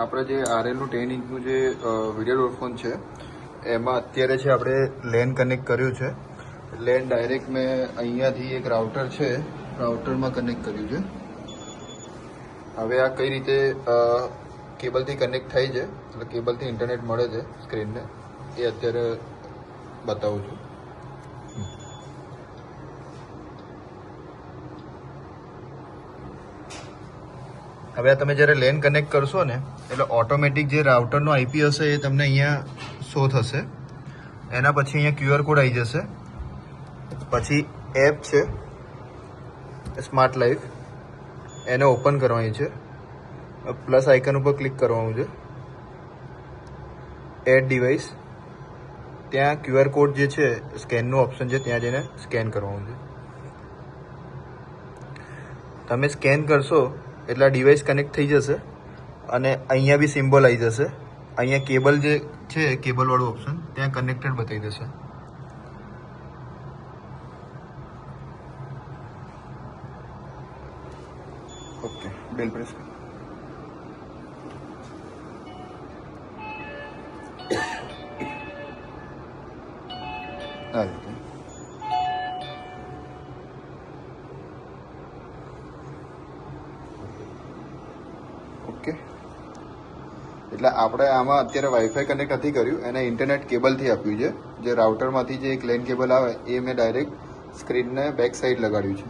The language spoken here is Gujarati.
આપણે જે આરએલનું 10 ઇંચનું જે વિડીયો ડોરફોન છે એમાં અત્યારે છે આપણે લેન કનેક્ટ કર્યું છે. લેન ડાયરેક્ટ મેં અહીંયાથી એક રાઉટર છે રાઉટરમાં કનેક્ટ કર્યું છે. હવે આ કઈ રીતે કેબલથી કનેક્ટ થાય છે, એટલે કેબલથી ઇન્ટરનેટ મળે છે સ્ક્રીનને, એ અત્યારે બતાવું છું. હવે આ તમે જ્યારે લેન કનેક્ટ કરશો ને એટલે ઓટોમેટિક જે રાઉટરનો આઈપી હશે એ તમને અહીંયા શો થશે. એના પછી અહીંયા QR કોડ આવી જશે. પછી એપ છે સ્માર્ટ લાઈફ, એને ઓપન કરવાની છે. પ્લસ આઇકન ઉપર ક્લિક કરવાનું છે. એડ ડિવાઇસ, ત્યાં QR કોડ જે છે સ્કેનનું ઓપ્શન છે, ત્યાં જઈને સ્કેન કરવાનું છે. તમે સ્કેન કરશો એટલે ડિવાઇસ કનેક્ટ થઈ જશે અને અહીંયા બી સિમ્બોલ આવી જશે. અહીંયા કેબલ જે છે કેબલવાળું ઓપ્શન ત્યાં કનેક્ટેડ બતાવી દેશે. ઓકે, બેલ પ્રેસ કરો. આ રીતે ઓકે. એટલે આપણે આમાં અત્યારે વાઈફાઈ કનેક્ટ નથી કર્યું, એને ઇન્ટરનેટ કેબલથી આપ્યું છે. જે રાઉટરમાંથી જે એક લેન કેબલ આવે એ મેં ડાયરેક્ટ સ્ક્રીનને બેક સાઈડ લગાડ્યું છે.